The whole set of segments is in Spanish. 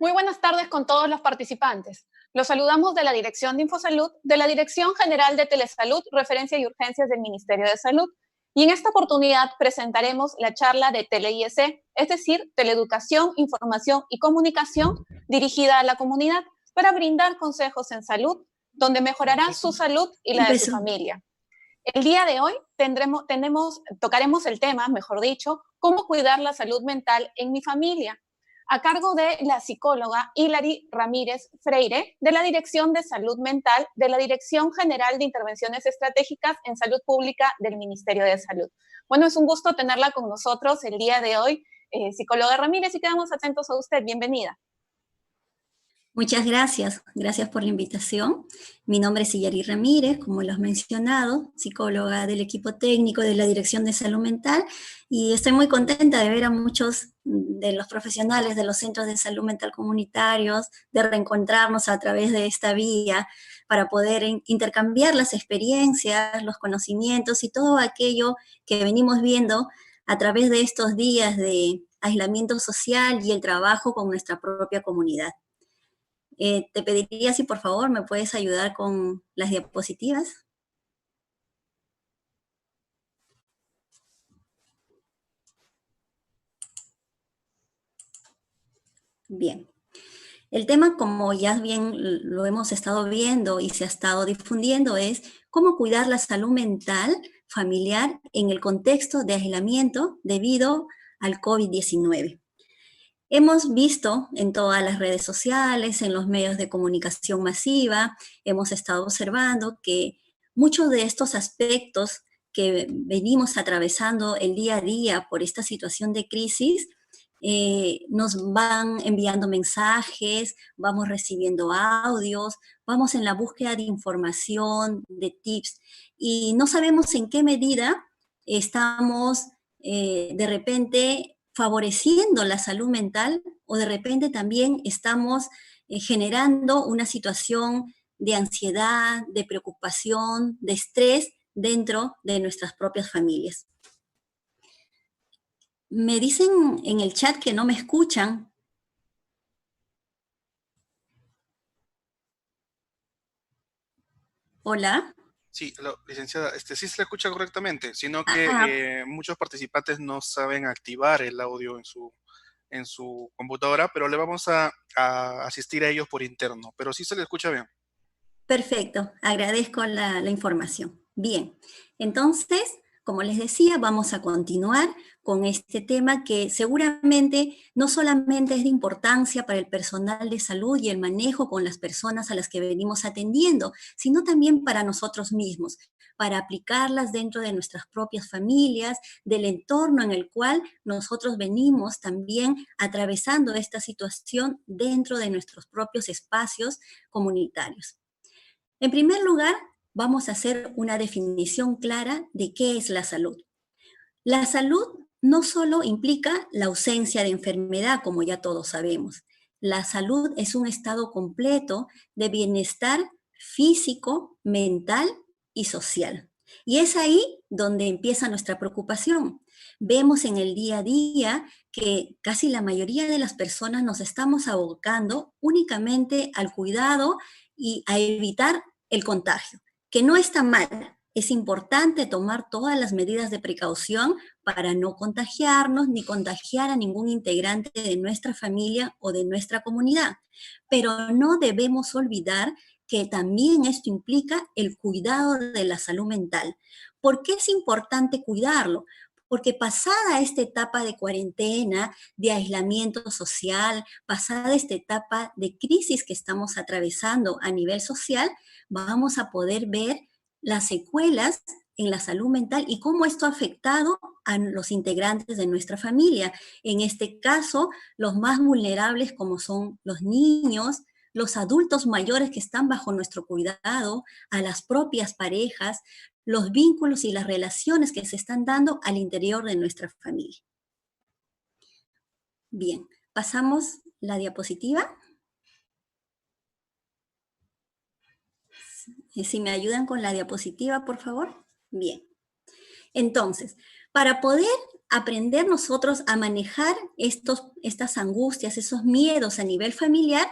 Muy buenas tardes con todos los participantes. Los saludamos de la Dirección de Infosalud, de la Dirección General de Telesalud, Referencia y Urgencias del Ministerio de Salud. Y en esta oportunidad presentaremos la charla de TeleIEC, es decir, Teleeducación, Información y Comunicación, dirigida a la comunidad para brindar consejos en salud, donde mejorará su salud y la de su familia. El día de hoy tocaremos el tema, mejor dicho, cómo cuidar la salud mental en mi familia, a cargo de la psicóloga Hilary Ramírez Freire, de la Dirección de Salud Mental, de la Dirección General de Intervenciones Estratégicas en Salud Pública del Ministerio de Salud. Bueno, es un gusto tenerla con nosotros el día de hoy, psicóloga Ramírez, y quedamos atentos a usted. Bienvenida. Muchas gracias. Gracias por la invitación. Mi nombre es Hilary Ramírez, como lo has mencionado, psicóloga del equipo técnico de la Dirección de Salud Mental, y estoy muy contenta de ver a muchos de los profesionales de los centros de salud mental comunitarios, de reencontrarnos a través de esta vía para poder intercambiar las experiencias, los conocimientos y todo aquello que venimos viendo a través de estos días de aislamiento social y el trabajo con nuestra propia comunidad. Te pediría si por favor me puedes ayudar con las diapositivas. Bien. El tema, como ya bien lo hemos estado viendo y se ha estado difundiendo, es cómo cuidar la salud mental familiar en el contexto de aislamiento debido al COVID-19. Hemos visto en todas las redes sociales, en los medios de comunicación masiva, hemos estado observando que muchos de estos aspectos que venimos atravesando el día a día por esta situación de crisis, nos van enviando mensajes, vamos recibiendo audios, vamos en la búsqueda de información, de tips, y no sabemos en qué medida estamos de repente favoreciendo la salud mental o de repente también estamos generando una situación de ansiedad, de preocupación, de estrés dentro de nuestras propias familias. Me dicen en el chat que no me escuchan. Hola. Sí, licenciada, sí se la escucha correctamente, sino que muchos participantes no saben activar el audio en su computadora, pero le vamos a asistir a ellos por interno, pero sí se le escucha bien. Perfecto, agradezco la información. Bien, entonces, como les decía, vamos a continuar con este tema que seguramente no solamente es de importancia para el personal de salud y el manejo con las personas a las que venimos atendiendo, sino también para nosotros mismos, para aplicarlas dentro de nuestras propias familias, del entorno en el cual nosotros venimos también atravesando esta situación dentro de nuestros propios espacios comunitarios. En primer lugar, vamos a hacer una definición clara de qué es la salud. La salud no solo implica la ausencia de enfermedad, como ya todos sabemos. La salud es un estado completo de bienestar físico, mental y social. Y es ahí donde empieza nuestra preocupación. Vemos en el día a día que casi la mayoría de las personas nos estamos abocando únicamente al cuidado y a evitar el contagio, que no está mal. Es importante tomar todas las medidas de precaución para no contagiarnos ni contagiar a ningún integrante de nuestra familia o de nuestra comunidad. Pero no debemos olvidar que también esto implica el cuidado de la salud mental. ¿Por qué es importante cuidarlo? Porque pasada esta etapa de cuarentena, de aislamiento social, pasada esta etapa de crisis que estamos atravesando a nivel social, vamos a poder ver las secuelas en la salud mental y cómo esto ha afectado a los integrantes de nuestra familia. En este caso, los más vulnerables como son los niños, los adultos mayores que están bajo nuestro cuidado, a las propias parejas, los vínculos y las relaciones que se están dando al interior de nuestra familia. Bien, pasamos la diapositiva. Si me ayudan con la diapositiva, por favor. Bien. Entonces, para poder aprender nosotros a manejar estas angustias, esos miedos a nivel familiar,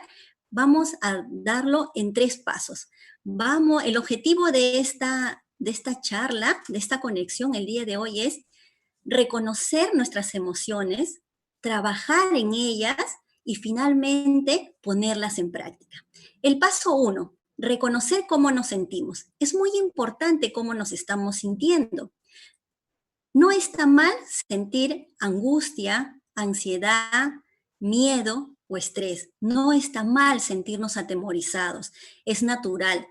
vamos a darlo en 3 pasos. El objetivo de esta charla, de esta conexión el día de hoy es reconocer nuestras emociones, trabajar en ellas y finalmente ponerlas en práctica. El paso 1, reconocer cómo nos sentimos. Es muy importante cómo nos estamos sintiendo. No está mal sentir angustia, ansiedad, miedo o estrés. No está mal sentirnos atemorizados. Es natural.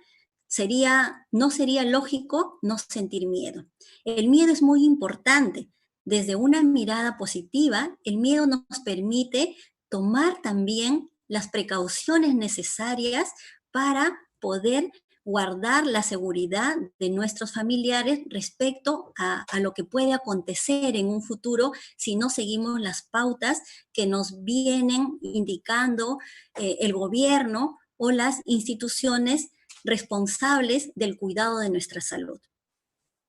No sería lógico no sentir miedo. El miedo es muy importante. Desde una mirada positiva, el miedo nos permite tomar también las precauciones necesarias para poder guardar la seguridad de nuestros familiares respecto a lo que puede acontecer en un futuro si no seguimos las pautas que nos vienen indicando el gobierno o las instituciones responsables del cuidado de nuestra salud.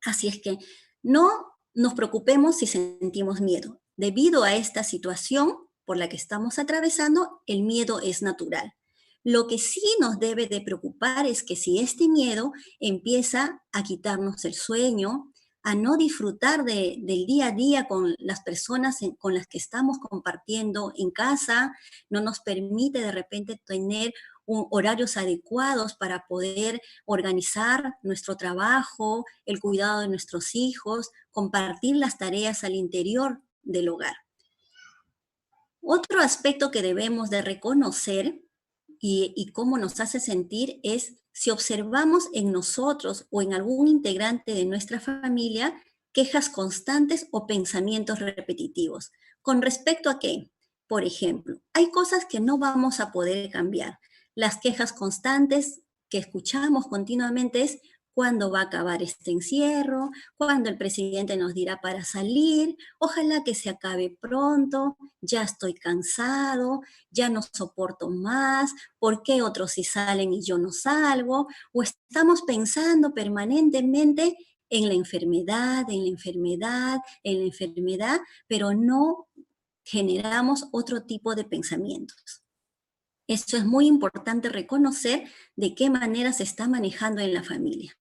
Así es que no nos preocupemos si sentimos miedo. Debido a esta situación por la que estamos atravesando, el miedo es natural. Lo que sí nos debe de preocupar es que si este miedo empieza a quitarnos el sueño, a no disfrutar del día a día con las personas con las que estamos compartiendo en casa, no nos permite de repente tener horarios adecuados para poder organizar nuestro trabajo, el cuidado de nuestros hijos, compartir las tareas al interior del hogar. Otro aspecto que debemos de reconocer y cómo nos hace sentir es si observamos en nosotros o en algún integrante de nuestra familia quejas constantes o pensamientos repetitivos. ¿Con respecto a qué? Por ejemplo, hay cosas que no vamos a poder cambiar. Las quejas constantes que escuchamos continuamente es cuándo va a acabar este encierro, cuándo el presidente nos dirá para salir, ojalá que se acabe pronto, ya estoy cansado, ya no soporto más, ¿por qué otros sí salen y yo no salgo? O estamos pensando permanentemente en la enfermedad, en la enfermedad, en la enfermedad, pero no generamos otro tipo de pensamientos. Esto es muy importante reconocer de qué manera se está manejando en la familia.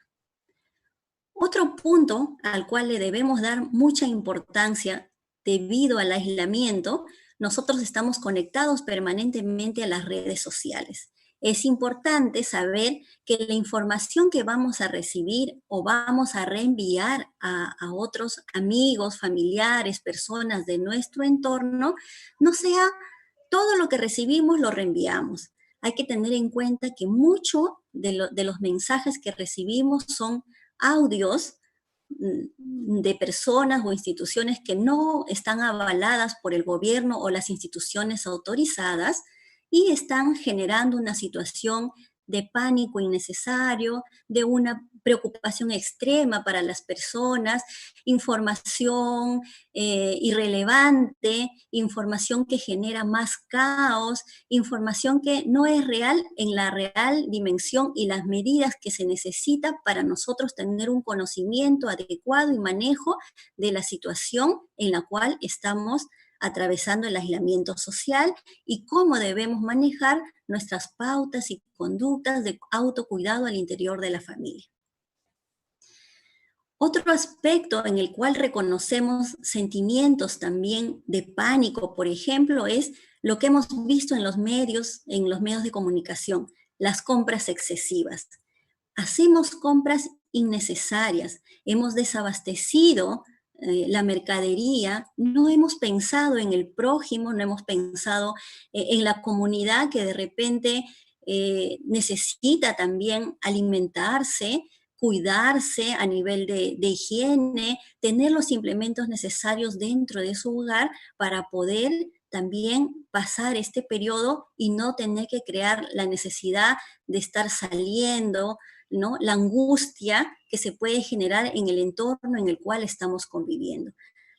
Otro punto al cual le debemos dar mucha importancia debido al aislamiento, nosotros estamos conectados permanentemente a las redes sociales. Es importante saber que la información que vamos a recibir o vamos a reenviar a otros amigos, familiares, personas de nuestro entorno, no sea todo lo que recibimos lo reenviamos. Hay que tener en cuenta que mucho de los mensajes que recibimos son audios de personas o instituciones que no están avaladas por el gobierno o las instituciones autorizadas y están generando una situación de pánico innecesario, de una preocupación extrema para las personas, información irrelevante, información que genera más caos, información que no es real en la real dimensión y las medidas que se necesitan para nosotros tener un conocimiento adecuado y manejo de la situación en la cual estamos atravesando el aislamiento social y cómo debemos manejar nuestras pautas y conductas de autocuidado al interior de la familia. Otro aspecto en el cual reconocemos sentimientos también de pánico, por ejemplo, es lo que hemos visto en los medios de comunicación, las compras excesivas. Hacemos compras innecesarias, hemos desabastecido la mercadería, no hemos pensado en el prójimo, no hemos pensado en la comunidad que de repente necesita también alimentarse, cuidarse a nivel de higiene, tener los implementos necesarios dentro de su hogar para poder también pasar este periodo y no tener que crear la necesidad de estar saliendo, ¿no? La angustia que se puede generar en el entorno en el cual estamos conviviendo.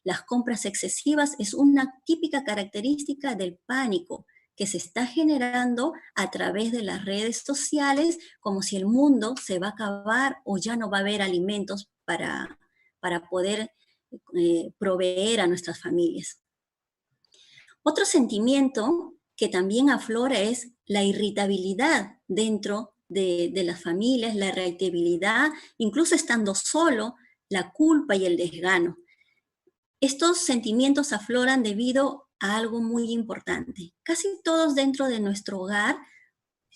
Las compras excesivas es una típica característica del pánico que se está generando a través de las redes sociales, como si el mundo se va a acabar o ya no va a haber alimentos para poder proveer a nuestras familias. Otro sentimiento que también aflora es la irritabilidad dentro de las familias, la irritabilidad, incluso estando solo, la culpa y el desgano. Estos sentimientos afloran debido a algo muy importante. Casi todos dentro de nuestro hogar,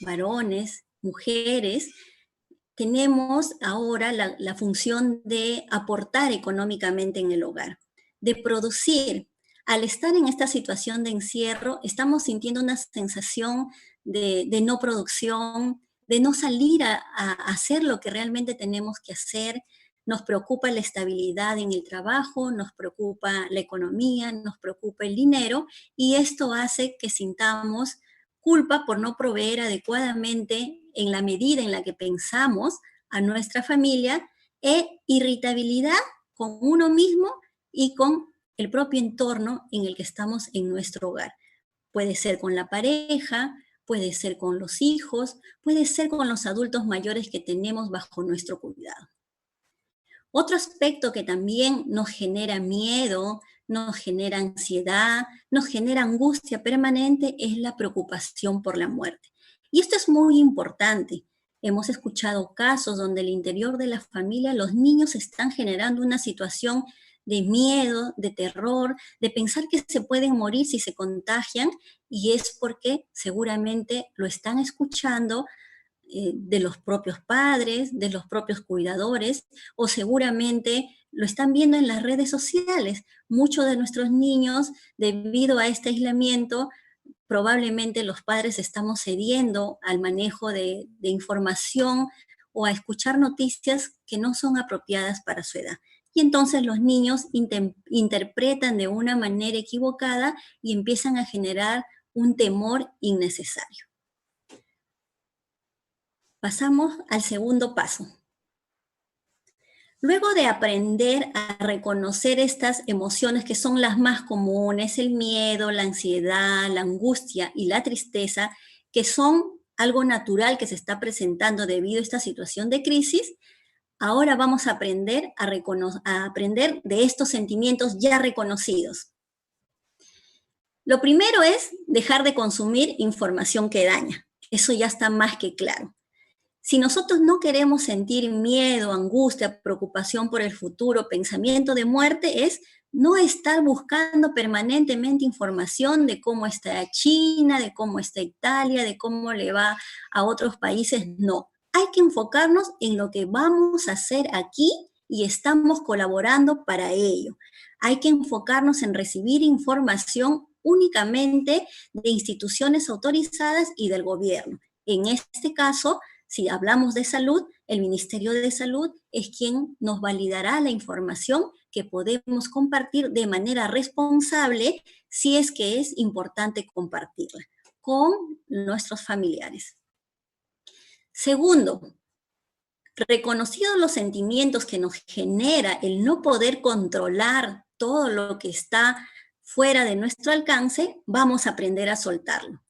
varones, mujeres, tenemos ahora la función de aportar económicamente en el hogar, de producir. Al estar en esta situación de encierro, estamos sintiendo una sensación de no producción, de no salir a hacer lo que realmente tenemos que hacer. Nos preocupa la estabilidad en el trabajo, nos preocupa la economía, nos preocupa el dinero, y esto hace que sintamos culpa por no proveer adecuadamente en la medida en la que pensamos a nuestra familia, e irritabilidad con uno mismo y con el propio entorno en el que estamos en nuestro hogar. Puede ser con la pareja, puede ser con los hijos, puede ser con los adultos mayores que tenemos bajo nuestro cuidado. Otro aspecto que también nos genera miedo, nos genera ansiedad, nos genera angustia permanente es la preocupación por la muerte. Y esto es muy importante. Hemos escuchado casos donde al interior de la familia los niños están generando una situación de miedo, de terror, de pensar que se pueden morir si se contagian, y es porque seguramente lo están escuchando de los propios padres, de los propios cuidadores, o seguramente lo están viendo en las redes sociales. Muchos de nuestros niños, debido a este aislamiento, probablemente los padres estamos cediendo al manejo de información o a escuchar noticias que no son apropiadas para su edad. Y entonces los niños interpretan de una manera equivocada y empiezan a generar un temor innecesario. Pasamos al segundo paso. Luego de aprender a reconocer estas emociones que son las más comunes, el miedo, la ansiedad, la angustia y la tristeza, que son algo natural que se está presentando debido a esta situación de crisis, ahora vamos a aprender a aprender de estos sentimientos ya reconocidos. Lo primero es dejar de consumir información que daña. Eso ya está más que claro. Si nosotros no queremos sentir miedo, angustia, preocupación por el futuro, pensamiento de muerte, es no estar buscando permanentemente información de cómo está China, de cómo está Italia, de cómo le va a otros países. No, hay que enfocarnos en lo que vamos a hacer aquí y estamos colaborando para ello. Hay que enfocarnos en recibir información únicamente de instituciones autorizadas y del gobierno. En este caso, si hablamos de salud, el Ministerio de Salud es quien nos validará la información que podemos compartir de manera responsable, si es que es importante compartirla con nuestros familiares. Segundo, reconocidos los sentimientos que nos genera el no poder controlar todo lo que está fuera de nuestro alcance, vamos a aprender a soltarlo.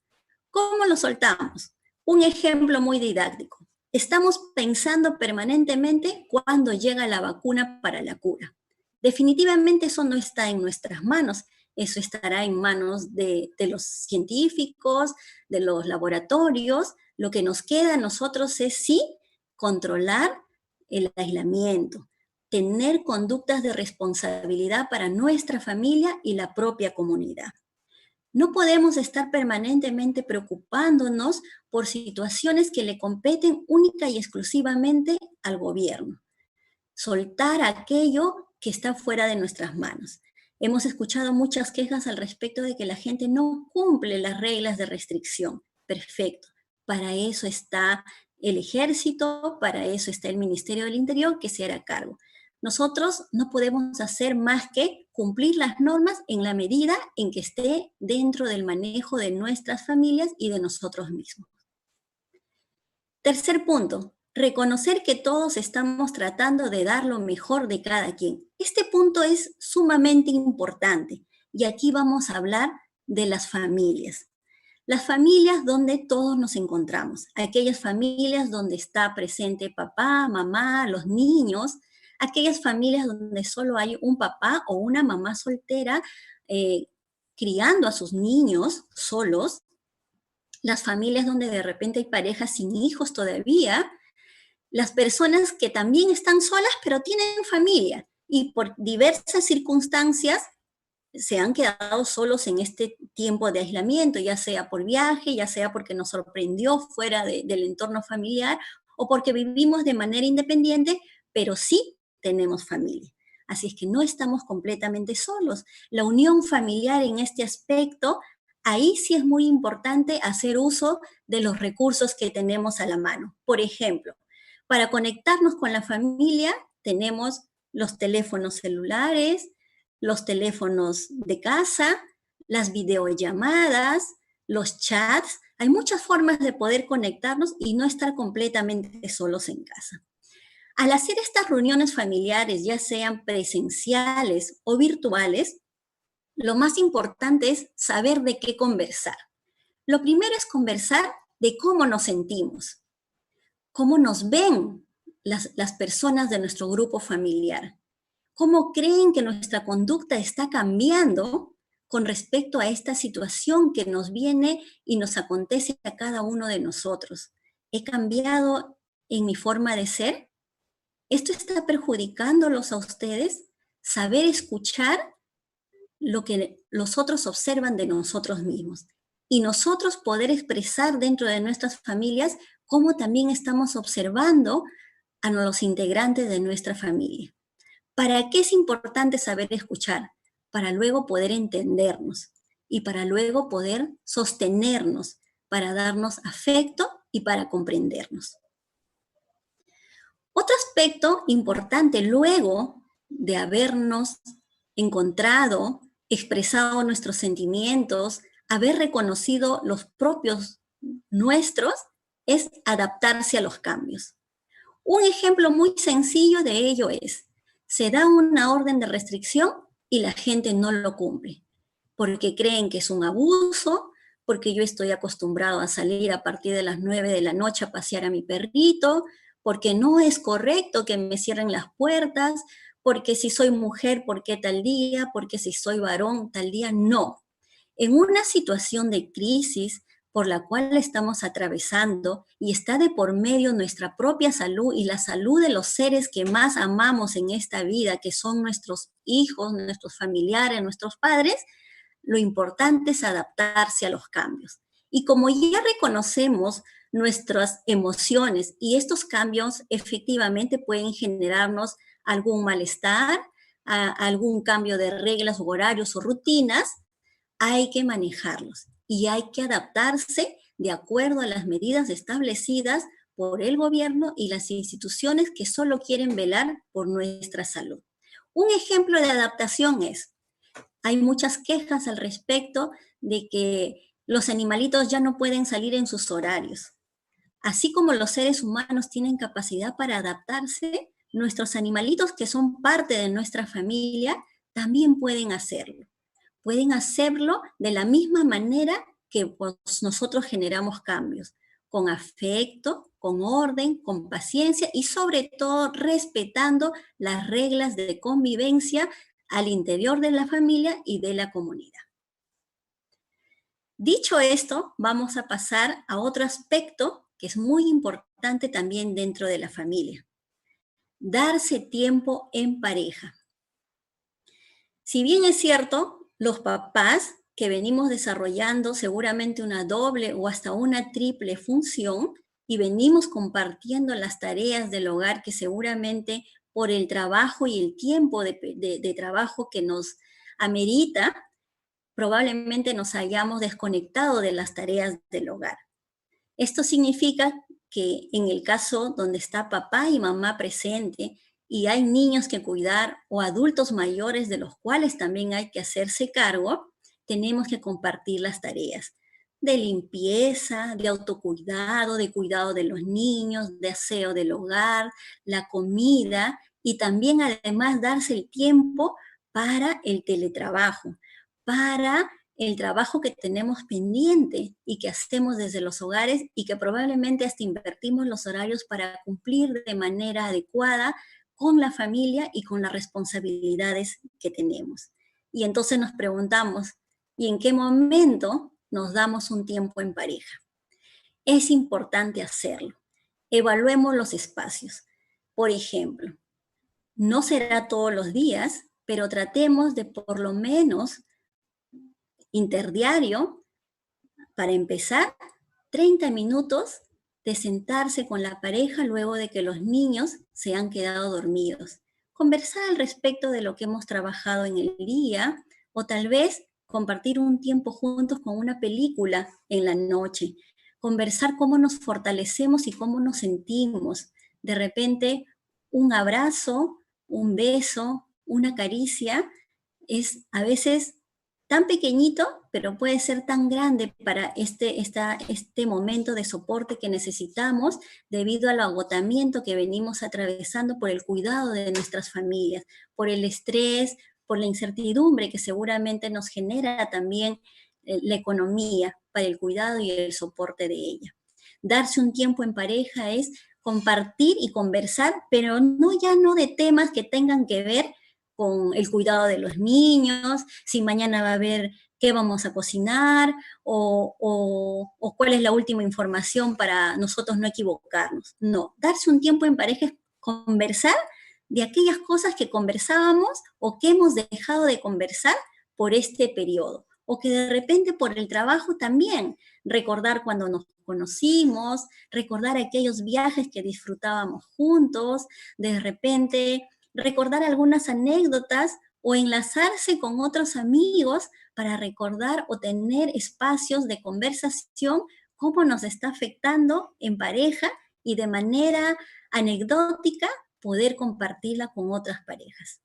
¿Cómo lo soltamos? Un ejemplo muy didáctico. Estamos pensando permanentemente cuándo llega la vacuna para la cura. Definitivamente eso no está en nuestras manos. Eso estará en manos de los científicos, de los laboratorios. Lo que nos queda a nosotros es sí controlar el aislamiento, tener conductas de responsabilidad para nuestra familia y la propia comunidad. No podemos estar permanentemente preocupándonos por situaciones que le competen única y exclusivamente al gobierno. Soltar aquello que está fuera de nuestras manos. Hemos escuchado muchas quejas al respecto de que la gente no cumple las reglas de restricción. Perfecto. Para eso está el ejército, para eso está el Ministerio del Interior, que se hará cargo. Nosotros no podemos hacer más que cumplir las normas en la medida en que esté dentro del manejo de nuestras familias y de nosotros mismos. Tercer punto, reconocer que todos estamos tratando de dar lo mejor de cada quien. Este punto es sumamente importante y aquí vamos a hablar de las familias. Las familias donde todos nos encontramos, aquellas familias donde está presente papá, mamá, los niños, aquellas familias donde solo hay un papá o una mamá soltera criando a sus niños solos, las familias donde de repente hay parejas sin hijos todavía, las personas que también están solas pero tienen familia y por diversas circunstancias se han quedado solos en este tiempo de aislamiento, ya sea por viaje, ya sea porque nos sorprendió fuera del entorno familiar o porque vivimos de manera independiente, pero sí tenemos familia. Así es que no estamos completamente solos. La unión familiar en este aspecto, ahí sí es muy importante hacer uso de los recursos que tenemos a la mano. Por ejemplo, para conectarnos con la familia tenemos los teléfonos celulares, los teléfonos de casa, las videollamadas, los chats. Hay muchas formas de poder conectarnos y no estar completamente solos en casa. Al hacer estas reuniones familiares, ya sean presenciales o virtuales, lo más importante es saber de qué conversar. Lo primero es conversar de cómo nos sentimos, cómo nos ven las personas de nuestro grupo familiar. ¿Cómo creen que nuestra conducta está cambiando con respecto a esta situación que nos viene y nos acontece a cada uno de nosotros? ¿He cambiado en mi forma de ser? ¿Esto está perjudicándolos a ustedes? Saber escuchar lo que los otros observan de nosotros mismos. Y nosotros poder expresar dentro de nuestras familias cómo también estamos observando a los integrantes de nuestra familia. ¿Para qué es importante saber escuchar? Para luego poder entendernos y para luego poder sostenernos, para darnos afecto y para comprendernos. Otro aspecto importante luego de habernos encontrado, expresado nuestros sentimientos, haber reconocido los propios nuestros, es adaptarse a los cambios. Un ejemplo muy sencillo de ello es, se da una orden de restricción y la gente no lo cumple, porque creen que es un abuso, porque yo estoy acostumbrado a salir a partir de las 9 de la noche a pasear a mi perrito, porque no es correcto que me cierren las puertas, porque si soy mujer, ¿por qué tal día? Porque si soy varón, tal día. No. En una situación de crisis por la cual estamos atravesando y está de por medio nuestra propia salud y la salud de los seres que más amamos en esta vida, que son nuestros hijos, nuestros familiares, nuestros padres, lo importante es adaptarse a los cambios. Y como ya reconocemos nuestras emociones y estos cambios efectivamente pueden generarnos algún malestar, algún cambio de reglas, horarios o rutinas, hay que manejarlos y hay que adaptarse de acuerdo a las medidas establecidas por el gobierno y las instituciones que solo quieren velar por nuestra salud. Un ejemplo de adaptación es, hay muchas quejas al respecto de que los animalitos ya no pueden salir en sus horarios. Así como los seres humanos tienen capacidad para adaptarse, nuestros animalitos que son parte de nuestra familia también pueden hacerlo. Pueden hacerlo de la misma manera que pues, nosotros generamos cambios, con afecto, con orden, con paciencia y sobre todo respetando las reglas de convivencia al interior de la familia y de la comunidad. Dicho esto, vamos a pasar a otro aspecto que es muy importante también dentro de la familia. Darse tiempo en pareja. Si bien es cierto, los papás que venimos desarrollando seguramente una doble o hasta una triple función y venimos compartiendo las tareas del hogar que seguramente por el trabajo y el tiempo de trabajo que nos amerita, probablemente nos hayamos desconectado de las tareas del hogar. Esto significa que en el caso donde está papá y mamá presente y hay niños que cuidar o adultos mayores de los cuales también hay que hacerse cargo, tenemos que compartir las tareas de limpieza, de autocuidado, de cuidado de los niños, de aseo del hogar, la comida y también además darse el tiempo para el teletrabajo, para el trabajo que tenemos pendiente y que hacemos desde los hogares y que probablemente hasta invertimos los horarios para cumplir de manera adecuada con la familia y con las responsabilidades que tenemos. Y entonces nos preguntamos, ¿y en qué momento nos damos un tiempo en pareja? Es importante hacerlo. Evaluemos los espacios. Por ejemplo, no será todos los días, pero tratemos de por lo menos interdiario, para empezar, 30 minutos de sentarse con la pareja luego de que los niños se han quedado dormidos. Conversar al respecto de lo que hemos trabajado en el día, o tal vez compartir un tiempo juntos con una película en la noche. Conversar cómo nos fortalecemos y cómo nos sentimos. De repente, un abrazo, un beso, una caricia, es a veces tan pequeñito, pero puede ser tan grande para este momento de soporte que necesitamos debido al agotamiento que venimos atravesando por el cuidado de nuestras familias, por el estrés, por la incertidumbre que seguramente nos genera también la economía para el cuidado y el soporte de ella. Darse un tiempo en pareja es compartir y conversar, pero no de temas que tengan que ver con el cuidado de los niños, si mañana va a haber qué vamos a cocinar o cuál es la última información para nosotros no equivocarnos. No, darse un tiempo en pareja es conversar de aquellas cosas que conversábamos o que hemos dejado de conversar por este periodo, o que de repente por el trabajo también, recordar cuando nos conocimos, recordar aquellos viajes que disfrutábamos juntos, de repente recordar algunas anécdotas o enlazarse con otros amigos para recordar o tener espacios de conversación, cómo nos está afectando en pareja y de manera anecdótica poder compartirla con otras parejas.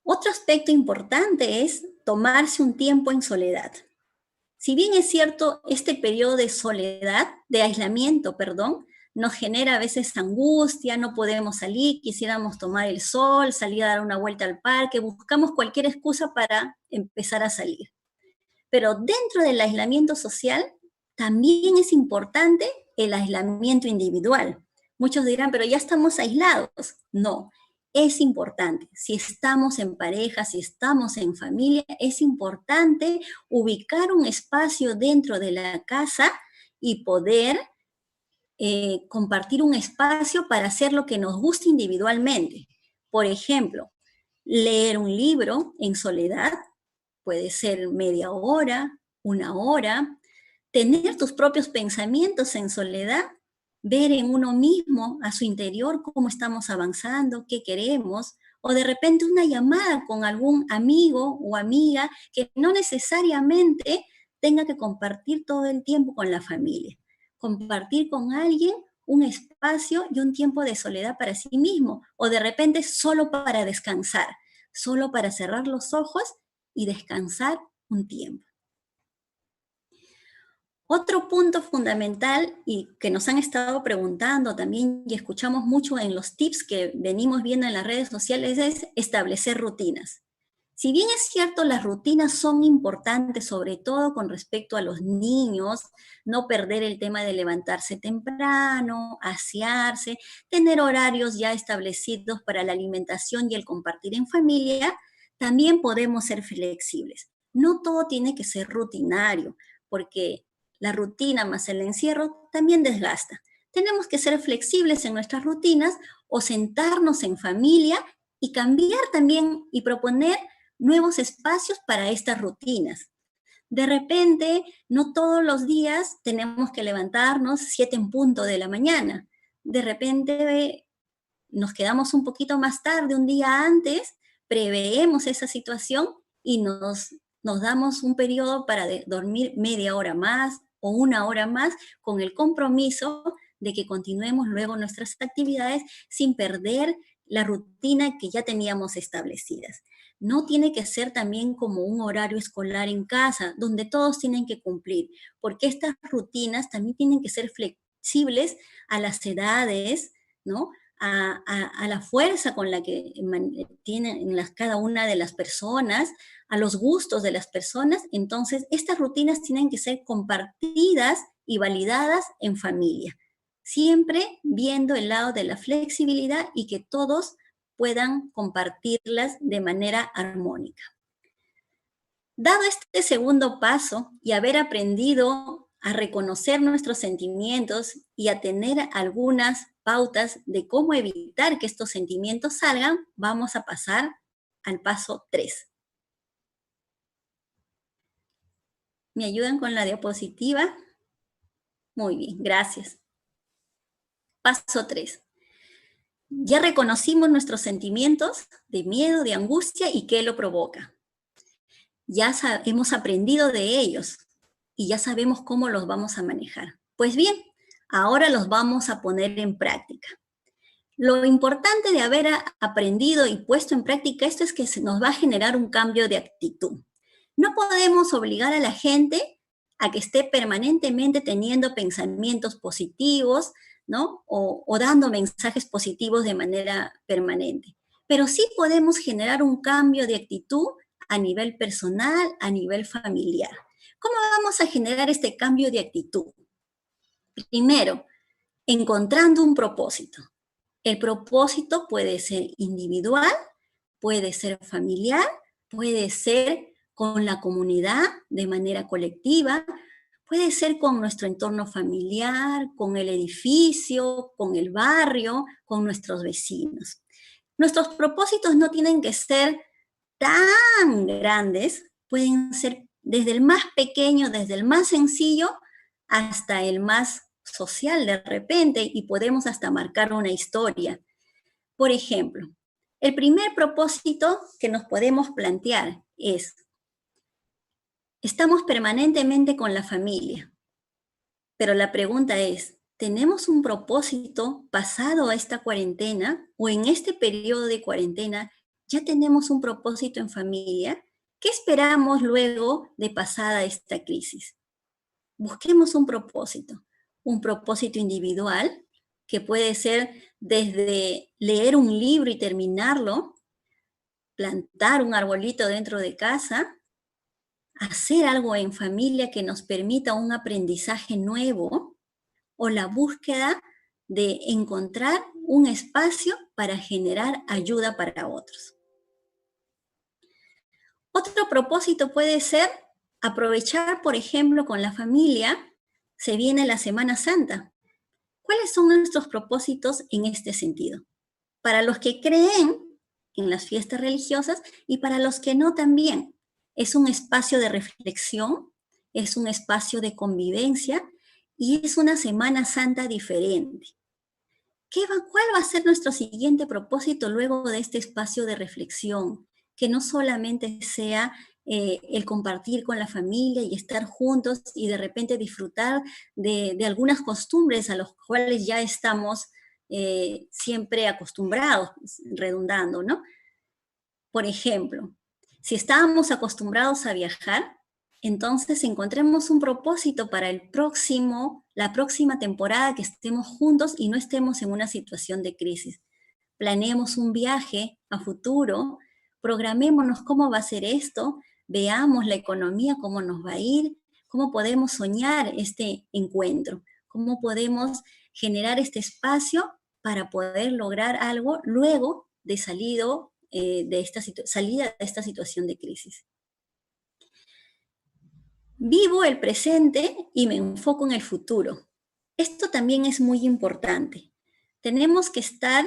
Otro aspecto importante es tomarse un tiempo en soledad. Si bien es cierto, este periodo de soledad, de aislamiento, nos genera a veces angustia, no podemos salir, quisiéramos tomar el sol, salir a dar una vuelta al parque, buscamos cualquier excusa para empezar a salir. Pero dentro del aislamiento social también es importante el aislamiento individual. Muchos dirán, pero ya estamos aislados. No, es importante. Si estamos en pareja, si estamos en familia, es importante ubicar un espacio dentro de la casa y poder compartir un espacio para hacer lo que nos guste individualmente. Por ejemplo, leer un libro en soledad, puede ser media hora, una hora, tener tus propios pensamientos en soledad, ver en uno mismo, a su interior, cómo estamos avanzando, qué queremos, o de repente una llamada con algún amigo o amiga que no necesariamente tenga que compartir todo el tiempo con la familia. Compartir con alguien un espacio y un tiempo de soledad para sí mismo, o de repente solo para descansar, solo para cerrar los ojos y descansar un tiempo. Otro punto fundamental y que nos han estado preguntando también y escuchamos mucho en los tips que venimos viendo en las redes sociales es establecer rutinas. Si bien es cierto, las rutinas son importantes, sobre todo con respecto a los niños, no perder el tema de levantarse temprano, asearse, tener horarios ya establecidos para la alimentación y el compartir en familia, también podemos ser flexibles. No todo tiene que ser rutinario, porque la rutina más el encierro también desgasta. Tenemos que ser flexibles en nuestras rutinas o sentarnos en familia y cambiar también y proponer nuevos espacios para estas rutinas. De repente, no todos los días tenemos que levantarnos 7 en punto de la mañana. De repente nos quedamos un poquito más tarde, un día antes, preveemos esa situación y nos damos un periodo para dormir media hora más o una hora más con el compromiso de que continuemos luego nuestras actividades sin perder la rutina que ya teníamos establecidas. No tiene que ser también como un horario escolar en casa, donde todos tienen que cumplir, porque estas rutinas también tienen que ser flexibles a las edades, ¿no? A la fuerza con la que tienen cada una de las personas, a los gustos de las personas. Entonces, estas rutinas tienen que ser compartidas y validadas en familia. siempre viendo el lado de la flexibilidad y que todos puedan compartirlas de manera armónica. Dado este segundo paso y haber aprendido a reconocer nuestros sentimientos y a tener algunas pautas de cómo evitar que estos sentimientos salgan, vamos a pasar al paso 3. ¿Me ayudan con la diapositiva? Muy bien, gracias. Paso 3. Ya reconocimos nuestros sentimientos de miedo, de angustia y qué lo provoca. Ya hemos aprendido de ellos y ya sabemos cómo los vamos a manejar. Pues bien, ahora los vamos a poner en práctica. Lo importante de haber aprendido y puesto en práctica esto es que nos va a generar un cambio de actitud. No podemos obligar a la gente a que esté permanentemente teniendo pensamientos positivos, ¿no? O dando mensajes positivos de manera permanente. Pero sí podemos generar un cambio de actitud a nivel personal, a nivel familiar. ¿Cómo vamos a generar este cambio de actitud? Primero, encontrando un propósito. El propósito puede ser individual, puede ser familiar, puede ser con la comunidad de manera colectiva, puede ser con nuestro entorno familiar, con el edificio, con el barrio, con nuestros vecinos. Nuestros propósitos no tienen que ser tan grandes, pueden ser desde el más pequeño, desde el más sencillo, hasta el más social de repente, y podemos hasta marcar una historia. Por ejemplo, el primer propósito que nos podemos plantear es: estamos permanentemente con la familia, pero la pregunta es, ¿tenemos un propósito pasado a esta cuarentena o en este periodo de cuarentena? ¿Ya tenemos un propósito en familia? ¿Qué esperamos luego de pasada esta crisis? Busquemos un propósito individual, que puede ser desde leer un libro y terminarlo, plantar un arbolito dentro de casa, hacer algo en familia que nos permita un aprendizaje nuevo, o la búsqueda de encontrar un espacio para generar ayuda para otros. Otro propósito puede ser aprovechar, por ejemplo, con la familia, se viene la Semana Santa. ¿Cuáles son nuestros propósitos en este sentido? Para los que creen en las fiestas religiosas y para los que no también. Es un espacio de reflexión, es un espacio de convivencia y es una Semana Santa diferente. ¿Cuál va a ser nuestro siguiente propósito luego de este espacio de reflexión? Que no solamente sea el compartir con la familia y estar juntos y de repente disfrutar de algunas costumbres a las cuales ya estamos siempre acostumbrados, redundando, ¿no? Por ejemplo, si estábamos acostumbrados a viajar, entonces encontremos un propósito para la próxima temporada que estemos juntos y no estemos en una situación de crisis. Planeemos un viaje a futuro, programémonos cómo va a ser esto, veamos la economía, cómo nos va a ir, cómo podemos soñar este encuentro, cómo podemos generar este espacio para poder lograr algo luego de salida de esta situación de crisis. Vivo el presente y me enfoco en el futuro. Esto también es muy importante. Tenemos que estar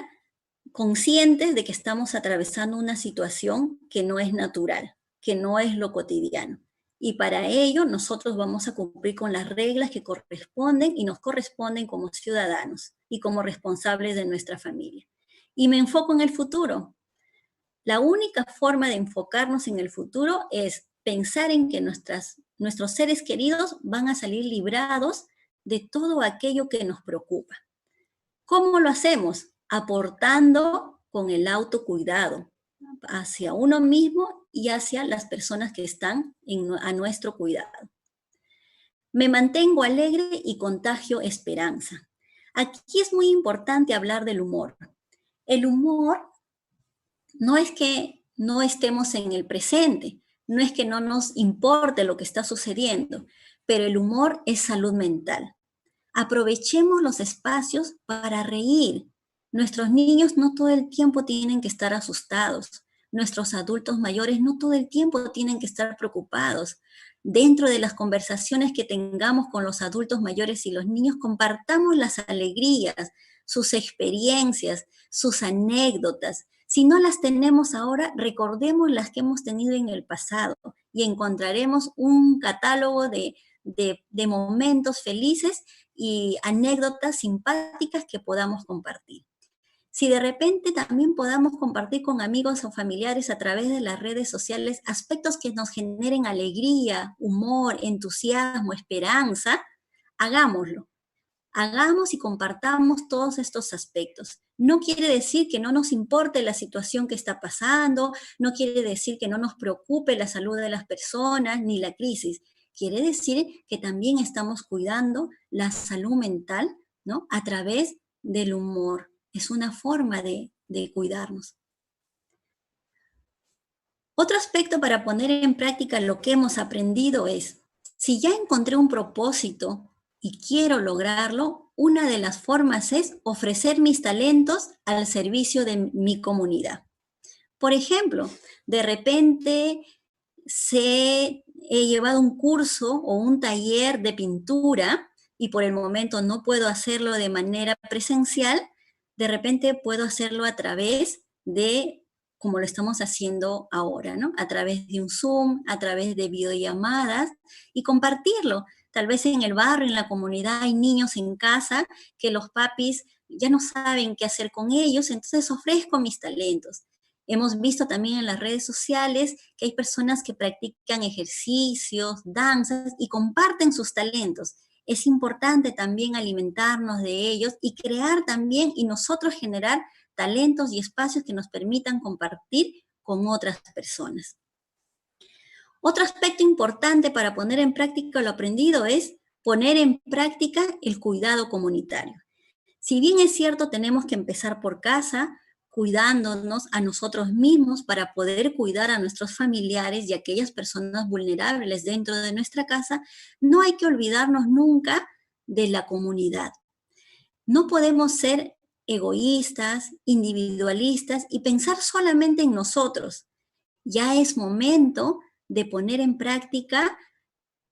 conscientes de que estamos atravesando una situación que no es natural, que no es lo cotidiano. Y para ello nosotros vamos a cumplir con las reglas que corresponden y nos corresponden como ciudadanos y como responsables de nuestra familia. Y me enfoco en el futuro. La única forma de enfocarnos en el futuro es pensar en que nuestros seres queridos van a salir librados de todo aquello que nos preocupa. ¿Cómo lo hacemos? Aportando con el autocuidado hacia uno mismo y hacia las personas que están a nuestro cuidado. Me mantengo alegre y contagio esperanza. Aquí es muy importante hablar del humor. El humor no es que no estemos en el presente, no es que no nos importe lo que está sucediendo, pero el humor es salud mental. Aprovechemos los espacios para reír. Nuestros niños no todo el tiempo tienen que estar asustados. Nuestros adultos mayores no todo el tiempo tienen que estar preocupados. Dentro de las conversaciones que tengamos con los adultos mayores y los niños, compartamos las alegrías, sus experiencias, sus anécdotas. Si no las tenemos ahora, recordemos las que hemos tenido en el pasado y encontraremos un catálogo de momentos felices y anécdotas simpáticas que podamos compartir. Si de repente también podamos compartir con amigos o familiares a través de las redes sociales aspectos que nos generen alegría, humor, entusiasmo, esperanza, hagámoslo. Hagamos y compartamos todos estos aspectos. No quiere decir que no nos importe la situación que está pasando, no quiere decir que no nos preocupe la salud de las personas ni la crisis. Quiere decir que también estamos cuidando la salud mental, ¿no? A través del humor. Es una forma de cuidarnos. Otro aspecto para poner en práctica lo que hemos aprendido es, si ya encontré un propósito y quiero lograrlo, una de las formas es ofrecer mis talentos al servicio de mi comunidad. Por ejemplo, de repente he llevado un curso o un taller de pintura y por el momento no puedo hacerlo de manera presencial, de repente puedo hacerlo a través de, como lo estamos haciendo ahora, ¿no? A través de un Zoom, a través de videollamadas y compartirlo. Tal vez en el barrio, en la comunidad, hay niños en casa que los papis ya no saben qué hacer con ellos, entonces ofrezco mis talentos. Hemos visto también en las redes sociales que hay personas que practican ejercicios, danzas y comparten sus talentos. Es importante también alimentarnos de ellos y crear también y nosotros generar talentos y espacios que nos permitan compartir con otras personas. Otro aspecto importante para poner en práctica lo aprendido es poner en práctica el cuidado comunitario. Si bien es cierto, tenemos que empezar por casa, cuidándonos a nosotros mismos para poder cuidar a nuestros familiares y a aquellas personas vulnerables dentro de nuestra casa, no hay que olvidarnos nunca de la comunidad. No podemos ser egoístas, individualistas y pensar solamente en nosotros. Ya es momento de poner en práctica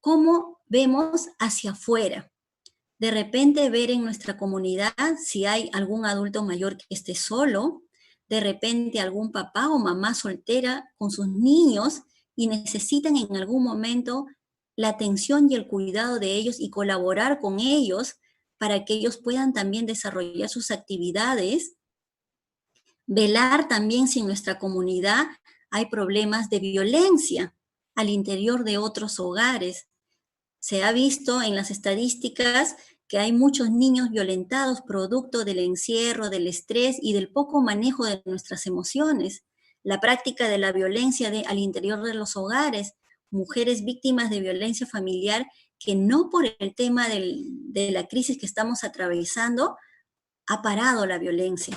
cómo vemos hacia afuera. De repente ver en nuestra comunidad si hay algún adulto mayor que esté solo, de repente algún papá o mamá soltera con sus niños y necesitan en algún momento la atención y el cuidado de ellos y colaborar con ellos para que ellos puedan también desarrollar sus actividades. Velar también si en nuestra comunidad hay problemas de violencia al interior de otros hogares. Se ha visto en las estadísticas que hay muchos niños violentados producto del encierro, del estrés y del poco manejo de nuestras emociones. La práctica de la violencia al interior de los hogares, mujeres víctimas de violencia familiar que no por el tema de la crisis que estamos atravesando ha parado la violencia.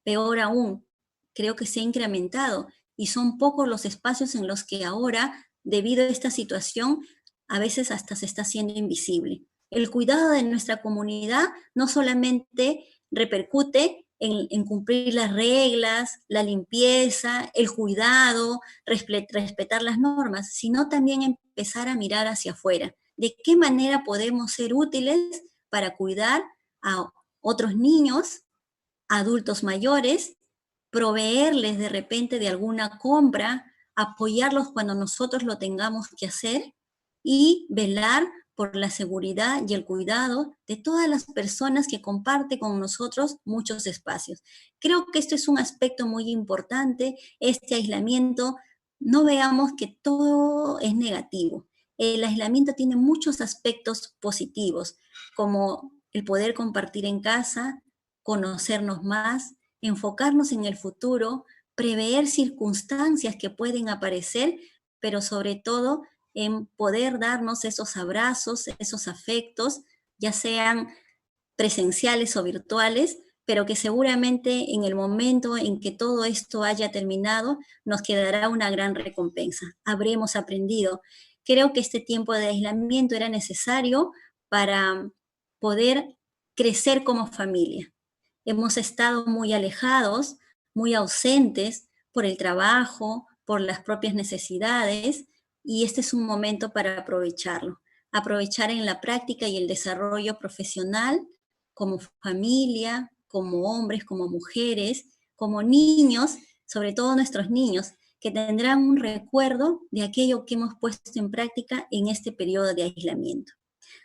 Peor aún, creo que se ha incrementado y son pocos los espacios en los que ahora, debido a esta situación, a veces hasta se está haciendo invisible. El cuidado de nuestra comunidad no solamente repercute en cumplir las reglas, la limpieza, el cuidado, respetar las normas, sino también empezar a mirar hacia afuera. ¿De qué manera podemos ser útiles para cuidar a otros niños, adultos mayores, proveerles de repente de alguna compra, apoyarlos cuando nosotros lo tengamos que hacer y velar por la seguridad y el cuidado de todas las personas que comparten con nosotros muchos espacios? Creo que esto es un aspecto muy importante, este aislamiento. No veamos que todo es negativo. El aislamiento tiene muchos aspectos positivos, como el poder compartir en casa, conocernos más, enfocarnos en el futuro, prever circunstancias que pueden aparecer, pero sobre todo en poder darnos esos abrazos, esos afectos, ya sean presenciales o virtuales, pero que seguramente en el momento en que todo esto haya terminado, nos quedará una gran recompensa. Habremos aprendido. Creo que este tiempo de aislamiento era necesario para poder crecer como familia. Hemos estado muy alejados, muy ausentes por el trabajo, por las propias necesidades, y este es un momento para aprovecharlo. Aprovechar en la práctica y el desarrollo profesional, como familia, como hombres, como mujeres, como niños, sobre todo nuestros niños, que tendrán un recuerdo de aquello que hemos puesto en práctica en este periodo de aislamiento.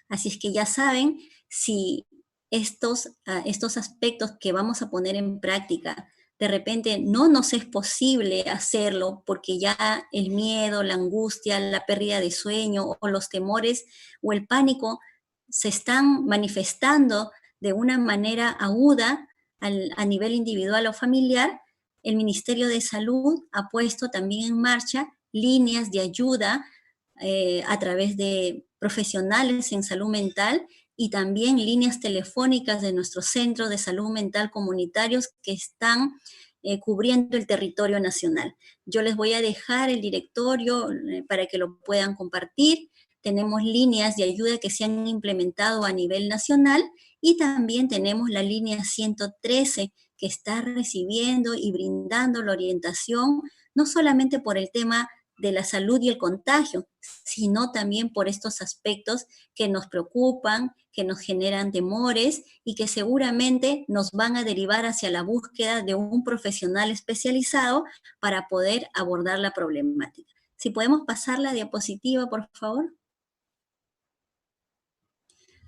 Así es que ya saben, si estos aspectos que vamos a poner en práctica, de repente no nos es posible hacerlo porque ya el miedo, la angustia, la pérdida de sueño o los temores o el pánico se están manifestando de una manera aguda a nivel individual o familiar, el Ministerio de Salud ha puesto también en marcha líneas de ayuda a través de profesionales en salud mental y también líneas telefónicas de nuestros centros de salud mental comunitarios que están cubriendo el territorio nacional. Yo les voy a dejar el directorio para que lo puedan compartir. Tenemos líneas de ayuda que se han implementado a nivel nacional y también tenemos la línea 113 que está recibiendo y brindando la orientación, no solamente por el tema de la salud y el contagio, sino también por estos aspectos que nos preocupan, que nos generan temores y que seguramente nos van a derivar hacia la búsqueda de un profesional especializado para poder abordar la problemática. Si podemos pasar la diapositiva, por favor.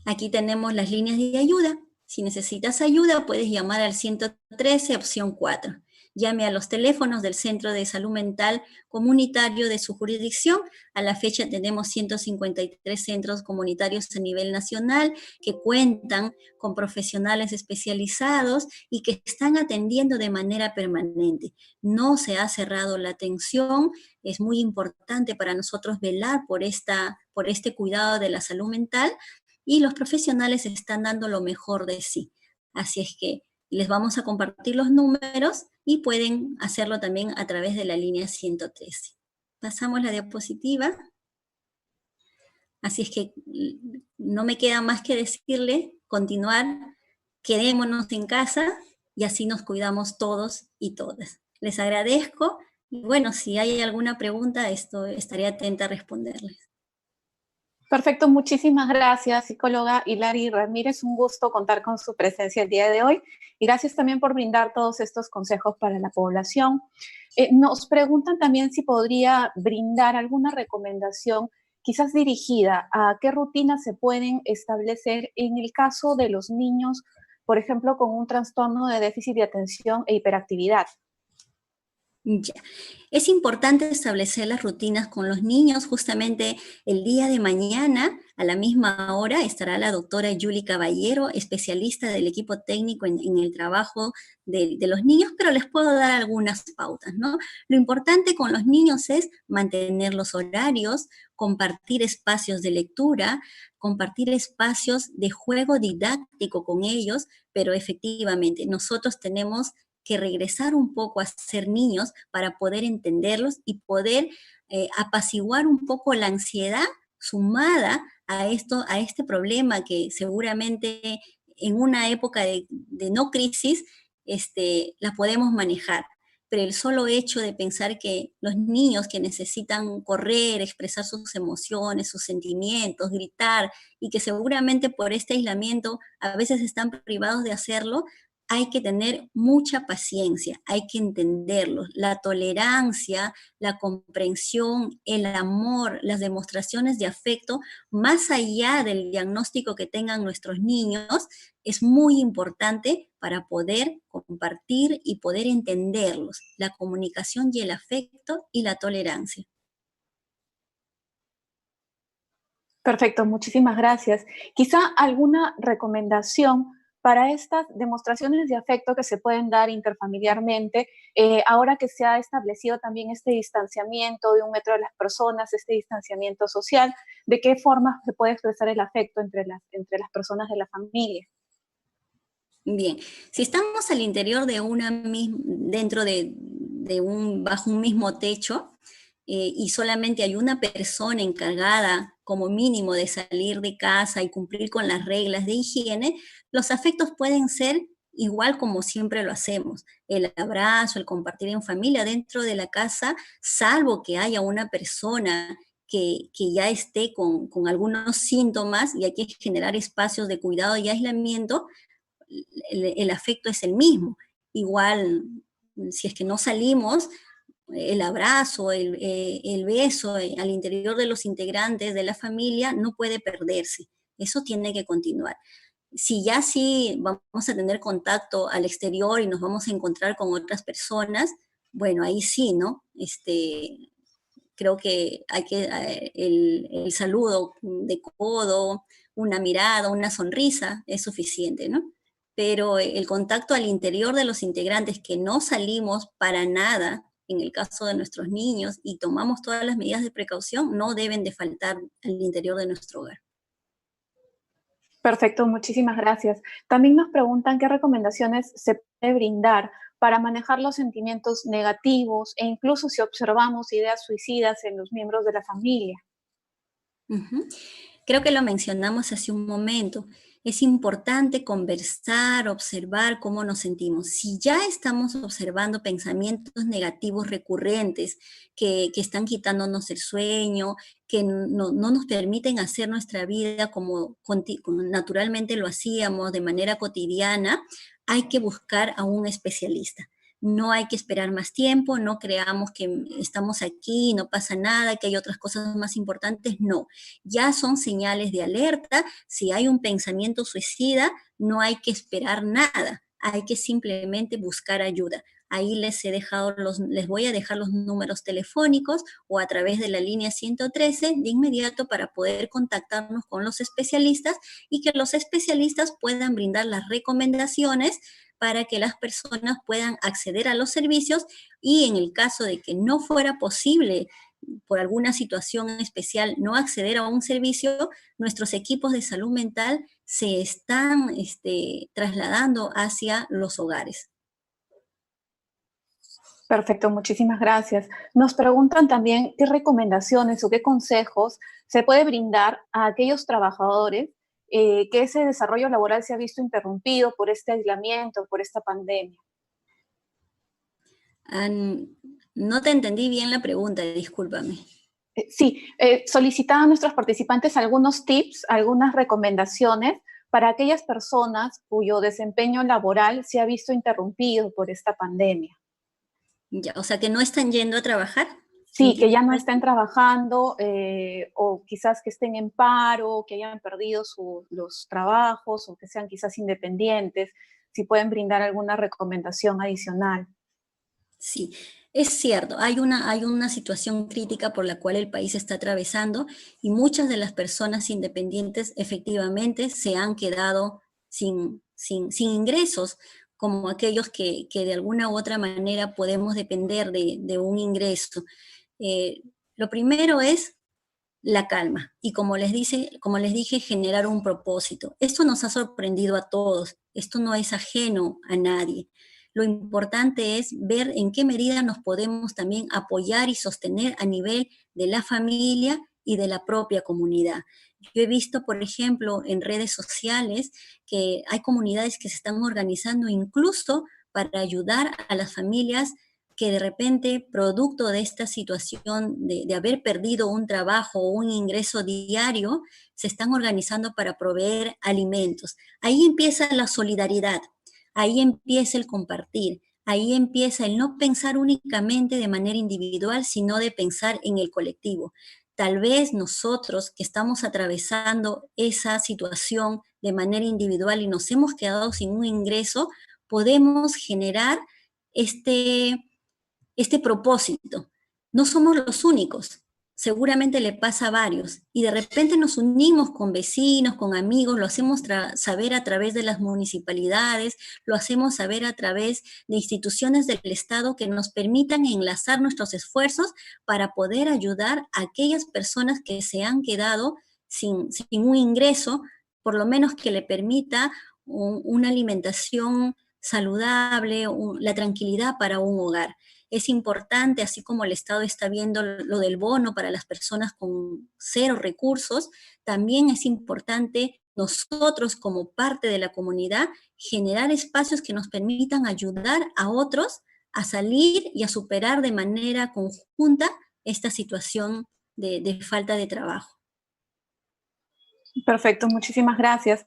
Aquí tenemos las líneas de ayuda. Si necesitas ayuda, puedes llamar al 113, opción 4. Llame a los teléfonos del Centro de Salud Mental Comunitario de su jurisdicción. A la fecha tenemos 153 centros comunitarios a nivel nacional que cuentan con profesionales especializados y que están atendiendo de manera permanente. No se ha cerrado la atención. Es muy importante para nosotros velar por este cuidado de la salud mental, y los profesionales están dando lo mejor de sí. Así es que les vamos a compartir los números y pueden hacerlo también a través de la línea 113. Pasamos la diapositiva. Así es que no me queda más que decirle, continuar, quedémonos en casa y así nos cuidamos todos y todas. Les agradezco y bueno, si hay alguna pregunta, estaré atenta a responderles. Perfecto, muchísimas gracias, psicóloga Hilary Ramírez. Un gusto contar con su presencia el día de hoy. Y gracias también por brindar todos estos consejos para la población. Nos preguntan también si podría brindar alguna recomendación, quizás dirigida a qué rutinas se pueden establecer en el caso de los niños, por ejemplo, con un trastorno de déficit de atención e hiperactividad. Ya. Es importante establecer las rutinas con los niños. Justamente el día de mañana, a la misma hora, estará la doctora Yuli Caballero, especialista del equipo técnico en el trabajo de los niños, pero les puedo dar algunas pautas, ¿no? Lo importante con los niños es mantener los horarios, compartir espacios de lectura, compartir espacios de juego didáctico con ellos, pero efectivamente nosotros tenemos que regresar un poco a ser niños para poder entenderlos y poder apaciguar un poco la ansiedad sumada a este problema que seguramente en una época de no crisis la podemos manejar. Pero el solo hecho de pensar que los niños que necesitan correr, expresar sus emociones, sus sentimientos, gritar, y que seguramente por este aislamiento a veces están privados de hacerlo, hay que tener mucha paciencia, hay que entenderlos. La tolerancia, la comprensión, el amor, las demostraciones de afecto, más allá del diagnóstico que tengan nuestros niños, es muy importante para poder compartir y poder entenderlos. La comunicación y el afecto y la tolerancia. Perfecto, muchísimas gracias. Quizá alguna recomendación para estas demostraciones de afecto que se pueden dar interfamiliarmente, ahora que se ha establecido también este distanciamiento de 1 metro de las personas, este distanciamiento social, ¿de qué forma se puede expresar el afecto entre las personas de la familia? Bien, si estamos al interior de bajo un mismo techo, y solamente hay una persona encargada como mínimo de salir de casa y cumplir con las reglas de higiene, los afectos pueden ser igual como siempre lo hacemos. El abrazo, el compartir en familia dentro de la casa, salvo que haya una persona que ya esté con algunos síntomas y hay que generar espacios de cuidado y aislamiento, el afecto es el mismo. Igual, si es que no salimos, el abrazo, el beso al interior de los integrantes de la familia no puede perderse. Eso tiene que continuar. Si ya sí vamos a tener contacto al exterior y nos vamos a encontrar con otras personas, bueno, ahí sí, ¿no? Creo que hay que, el saludo de codo, una mirada, una sonrisa es suficiente, ¿no? Pero el contacto al interior de los integrantes que no salimos para nada, en el caso de nuestros niños, y tomamos todas las medidas de precaución, no deben de faltar al interior de nuestro hogar. Perfecto, muchísimas gracias. También nos preguntan qué recomendaciones se puede brindar para manejar los sentimientos negativos e incluso si observamos ideas suicidas en los miembros de la familia. Ujú. Creo que lo mencionamos hace un momento. Es importante conversar, observar cómo nos sentimos. Si ya estamos observando pensamientos negativos recurrentes que están quitándonos el sueño, que no nos permiten hacer nuestra vida como naturalmente lo hacíamos de manera cotidiana, hay que buscar a un especialista. No hay que esperar más tiempo, no creamos que estamos aquí, no pasa nada, que hay otras cosas más importantes, no. Ya son señales de alerta. Si hay un pensamiento suicida, no hay que esperar nada, hay que simplemente buscar ayuda. Ahí les voy a dejar los números telefónicos o a través de la línea 113 de inmediato para poder contactarnos con los especialistas y que los especialistas puedan brindar las recomendaciones para que las personas puedan acceder a los servicios y en el caso de que no fuera posible por alguna situación especial no acceder a un servicio, nuestros equipos de salud mental se están trasladando hacia los hogares. Perfecto, muchísimas gracias. Nos preguntan también qué recomendaciones o qué consejos se puede brindar a aquellos trabajadores que ese desarrollo laboral se ha visto interrumpido por este aislamiento, por esta pandemia. No te entendí bien la pregunta, discúlpame. Sí, solicitaban a nuestros participantes algunos tips, algunas recomendaciones para aquellas personas cuyo desempeño laboral se ha visto interrumpido por esta pandemia. Ya, o sea, que no están yendo a trabajar. Sí, que ya no estén trabajando o quizás que estén en paro, que hayan perdido los trabajos o que sean quizás independientes, si pueden brindar alguna recomendación adicional. Sí, es cierto, hay una situación crítica por la cual el país está atravesando y muchas de las personas independientes efectivamente se han quedado sin ingresos, como aquellos que de alguna u otra manera podemos depender de un ingreso. Lo primero es la calma y como les dije, generar un propósito. Esto nos ha sorprendido a todos, esto no es ajeno a nadie. Lo importante es ver en qué medida nos podemos también apoyar y sostener a nivel de la familia y de la propia comunidad. Yo he visto, por ejemplo, en redes sociales que hay comunidades que se están organizando incluso para ayudar a las familias que de repente, producto de esta situación de haber perdido un trabajo o un ingreso diario, se están organizando para proveer alimentos. Ahí empieza la solidaridad, ahí empieza el compartir, ahí empieza el no pensar únicamente de manera individual, sino de pensar en el colectivo. Tal vez nosotros que estamos atravesando esa situación de manera individual y nos hemos quedado sin un ingreso, podemos generar este propósito. No somos los únicos, seguramente le pasa a varios, y de repente nos unimos con vecinos, con amigos, lo hacemos saber a través de las municipalidades, lo hacemos saber a través de instituciones del Estado que nos permitan enlazar nuestros esfuerzos para poder ayudar a aquellas personas que se han quedado sin un ingreso, por lo menos que le permita una alimentación saludable, la tranquilidad para un hogar. Es importante, así como el Estado está viendo lo del bono para las personas con 0 recursos, también es importante nosotros como parte de la comunidad generar espacios que nos permitan ayudar a otros a salir y a superar de manera conjunta esta situación de falta de trabajo. Perfecto, muchísimas gracias.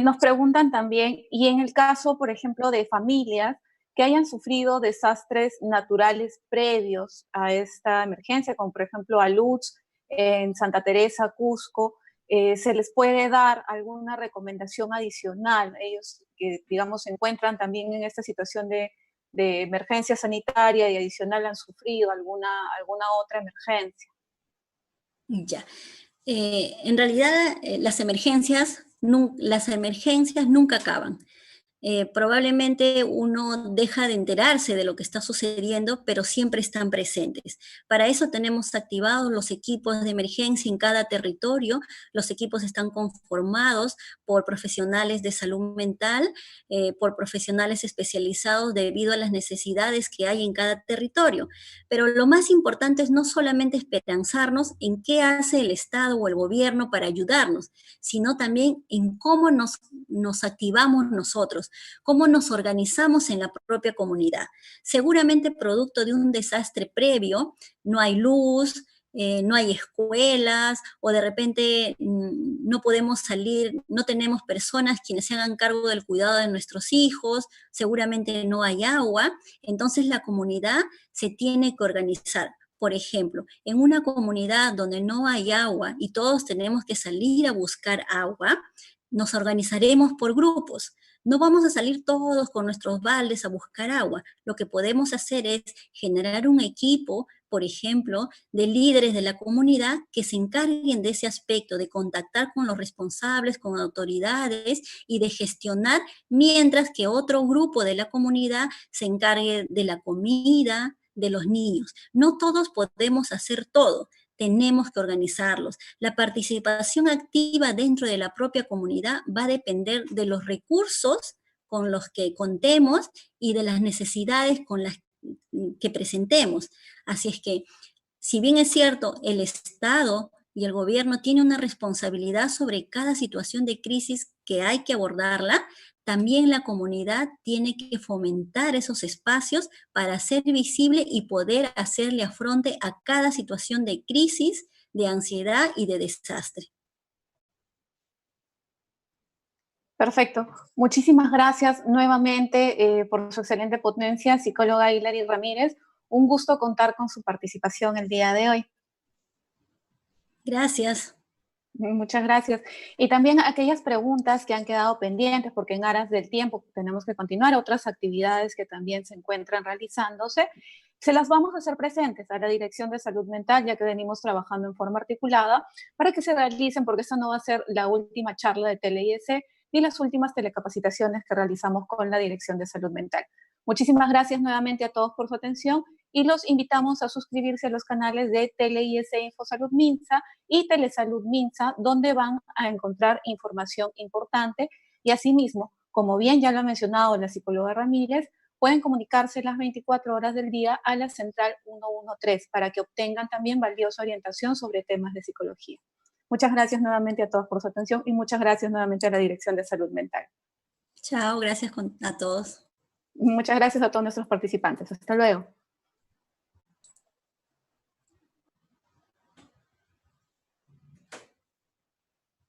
Nos preguntan también, y en el caso, por ejemplo, de familias que hayan sufrido desastres naturales previos a esta emergencia, como por ejemplo a Lutz, en Santa Teresa, Cusco, ¿se les puede dar alguna recomendación adicional? Ellos que, digamos, se encuentran también en esta situación de emergencia sanitaria y adicional han sufrido alguna otra emergencia. Ya. En realidad, las emergencias nunca acaban. Probablemente uno deja de enterarse de lo que está sucediendo, pero siempre están presentes. Para eso tenemos activados los equipos de emergencia en cada territorio. Los equipos están conformados por profesionales de salud mental, por profesionales especializados debido a las necesidades que hay en cada territorio. Pero lo más importante es no solamente esperanzarnos en qué hace el Estado o el gobierno para ayudarnos, sino también en cómo nos activamos nosotros, cómo nos organizamos en la propia comunidad. Seguramente producto de un desastre previo, no hay luz, no hay escuelas, o de repente no podemos salir, no tenemos personas quienes se hagan cargo del cuidado de nuestros hijos, seguramente no hay agua, entonces la comunidad se tiene que organizar. Por ejemplo, en una comunidad donde no hay agua y todos tenemos que salir a buscar agua, nos organizaremos por grupos. No vamos a salir todos con nuestros baldes a buscar agua. Lo que podemos hacer es generar un equipo, por ejemplo, de líderes de la comunidad que se encarguen de ese aspecto, de contactar con los responsables, con autoridades y de gestionar, mientras que otro grupo de la comunidad se encargue de la comida, de los niños. No todos podemos hacer todo. Tenemos que organizarlos. La participación activa dentro de la propia comunidad va a depender de los recursos con los que contemos y de las necesidades con las que presentemos. Así es que, si bien es cierto, el Estado y el gobierno tienen una responsabilidad sobre cada situación de crisis que hay que abordarla, también la comunidad tiene que fomentar esos espacios para ser visible y poder hacerle afronte a cada situación de crisis, de ansiedad y de desastre. Perfecto. Muchísimas gracias nuevamente por su excelente ponencia, psicóloga Hilary Ramírez. Un gusto contar con su participación el día de hoy. Gracias. Muchas gracias. Y también aquellas preguntas que han quedado pendientes, porque en aras del tiempo tenemos que continuar otras actividades que también se encuentran realizándose, se las vamos a hacer presentes a la Dirección de Salud Mental, ya que venimos trabajando en forma articulada, para que se realicen, porque esta no va a ser la última charla de TeleIS ni las últimas telecapacitaciones que realizamos con la Dirección de Salud Mental. Muchísimas gracias nuevamente a todos por su atención y los invitamos a suscribirse a los canales de TeleIS Infosalud Minsa y Telesalud Minsa, donde van a encontrar información importante y asimismo, como bien ya lo ha mencionado la psicóloga Ramírez, pueden comunicarse las 24 horas del día a la central 113 para que obtengan también valiosa orientación sobre temas de psicología. Muchas gracias nuevamente a todos por su atención y muchas gracias nuevamente a la Dirección de Salud Mental. Chao, gracias a todos. Muchas gracias a todos nuestros participantes. Hasta luego.